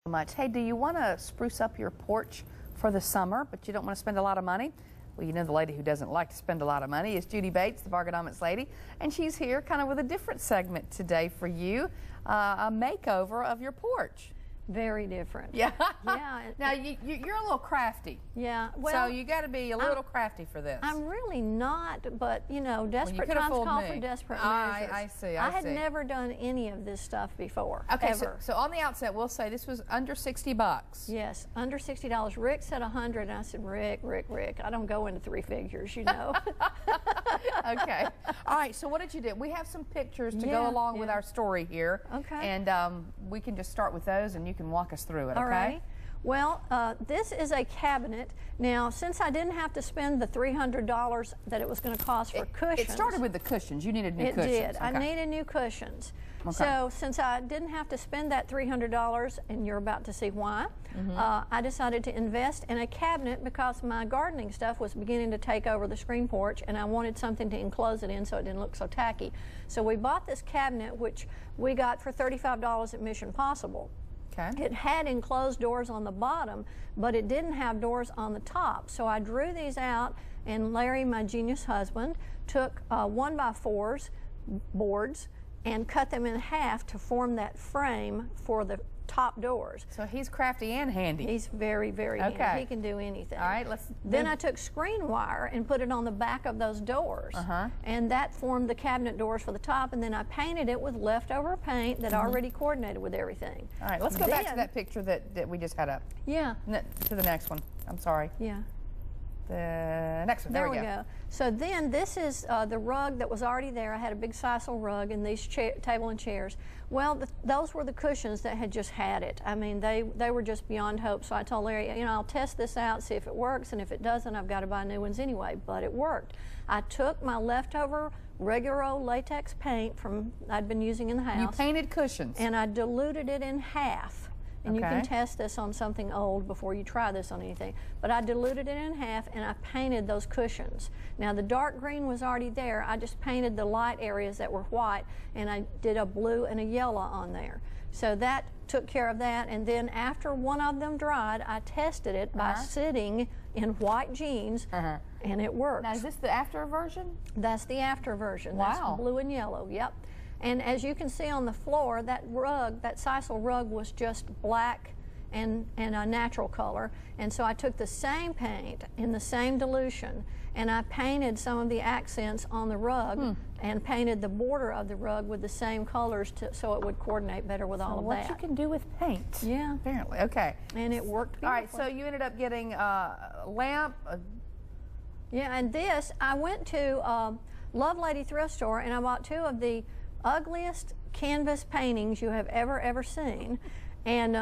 Much. Hey, do you want to spruce up your porch for the summer, but you don't want to spend a lot of money? Well, you know the lady who doesn't like to spend a lot of money is Judy Bates, the Bargainomics Lady, and she's here kind of with a different segment today for you, a makeover of your porch. Very different. Yeah. Yeah. Now, you're a little crafty. Yeah. Well, so you got to be a little crafty for this. I'm really not, but you know, desperate times call for desperate measures. I see. I had never done any of this stuff before. Okay, ever. So on the outset, we'll say this was under $60. Yes, under $60. Rick said 100, and I said, Rick, I don't go into three figures, you know. Okay. All right. So what did you do? We have some pictures to go along with our story here. Okay. And we can just start with those, and you can walk us through it. All okay. right. Well, this is a cabinet. Now, since I didn't have to spend the $300 that it was going to cost for cushions. It started with the cushions. You needed new cushions. It did. Okay. I needed new cushions. Okay. So since I didn't have to spend that $300, and you're about to see why, I decided to invest in a cabinet because my gardening stuff was beginning to take over the screen porch, and I wanted something to enclose it in so it didn't look so tacky. So we bought this cabinet, which we got for $35 at Mission Possible. Okay. It had enclosed doors on the bottom, but it didn't have doors on the top. So I drew these out, and Larry, my genius husband, took 1x4s boards and cut them in half to form that frame for the top doors. So he's crafty and handy. He's very, very handy. He can do anything. All right, Then I took screen wire and put it on the back of those doors. And that formed the cabinet doors for the top, and then I painted it with leftover paint that already coordinated with everything. All right, let's go back to that picture that we just had up. Yeah. To the next one. I'm sorry. Yeah. The next one. There we go. So then this is the rug that was already there. I had a big sisal rug and these table and chairs. Well, those were the cushions that had just had it. I mean, they were just beyond hope. So I told Larry, you know, I'll test this out, see if it works, and if it doesn't, I've got to buy new ones anyway. But it worked. I took my leftover regular old latex paint from I'd been using in the house. You painted cushions. And I diluted it in half. And you can test this on something old before you try this on anything. But I diluted it in half, and I painted those cushions. Now, the dark green was already there. I just painted the light areas that were white, and I did a blue and a yellow on there. So that took care of that. And then after one of them dried, I tested it by sitting in white jeans, and it worked. Now, is this the after version? That's the after version. Wow. That's blue and yellow, yep. And as you can see on the floor, that rug, that sisal rug, was just black and a natural color. And so I took the same paint in the same dilution, and I painted some of the accents on the rug and painted the border of the rug with the same colors so it would coordinate better with all of that. What you can do with paint. Yeah. Apparently. Okay. And it worked beautifully. All right, so you ended up getting a lamp. Yeah, and this, I went to Love Lady Thrift Store, and I bought two of the ugliest canvas paintings you have ever seen, and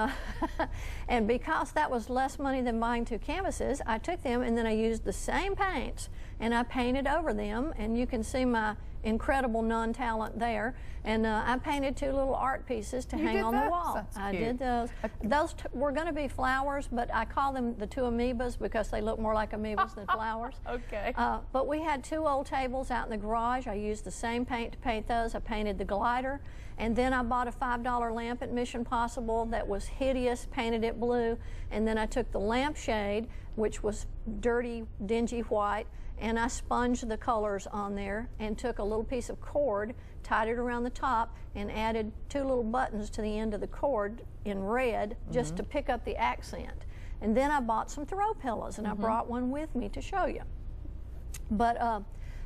and because that was less money than buying two canvases, I took them and then I used the same paints and I painted over them, and you can see my incredible non-talent there. And I painted two little art pieces to hang on the wall. That's I cute. did those. Those were going to be flowers, but I call them the two amoebas because they look more like amoebas than flowers. Okay. But we had two old tables out in the garage. I used the same paint to paint those. I painted the glider, and then I bought a $5 lamp at Mission Possible that was hideous, painted it blue, and then I took the lampshade, which was dirty, dingy white, and I sponged the colors on there and took a little piece of cord, tied it around the top, and added two little buttons to the end of the cord in red just to pick up the accent. And then I bought some throw pillows, and I brought one with me to show you. But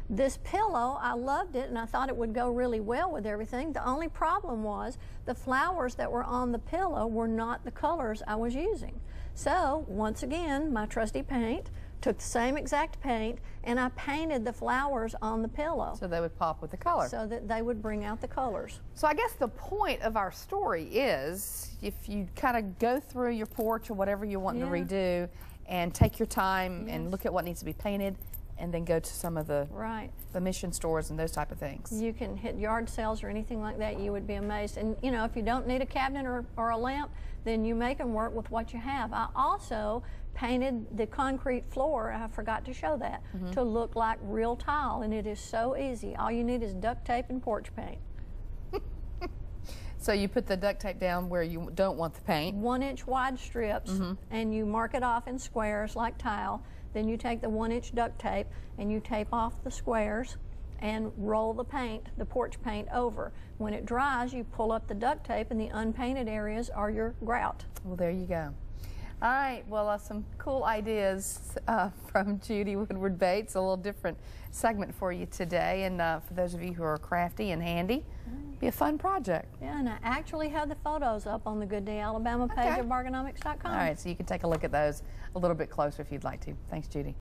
this pillow, I loved it, and I thought it would go really well with everything. The only problem was the flowers that were on the pillow were not the colors I was using. So, once again, my trusty paint, took the same exact paint, and I painted the flowers on the pillow. So they would pop with the color. So that they would bring out the colors. So I guess the point of our story is, if you kind of go through your porch or whatever you want to redo, and take your time and look at what needs to be painted, and then go to some of the mission stores and those type of things. You can hit yard sales or anything like that. You would be amazed. And you know, if you don't need a cabinet or a lamp, then you make them work with what you have. I also painted the concrete floor, I forgot to show that, to look like real tile, and it is so easy. All you need is duct tape and porch paint. So you put the duct tape down where you don't want the paint. 1-inch wide strips, and you mark it off in squares like tile. Then you take the 1-inch duct tape and you tape off the squares and roll the paint, the porch paint, over. When it dries, you pull up the duct tape and the unpainted areas are your grout. Well, there you go. All right, well, some cool ideas from Judy Woodward Bates, a little different segment for you today. And for those of you who are crafty and handy, be a fun project. Yeah, and I actually have the photos up on the Good Day Alabama page of Bargainomics.com. All right, so you can take a look at those a little bit closer if you'd like to. Thanks, Judy.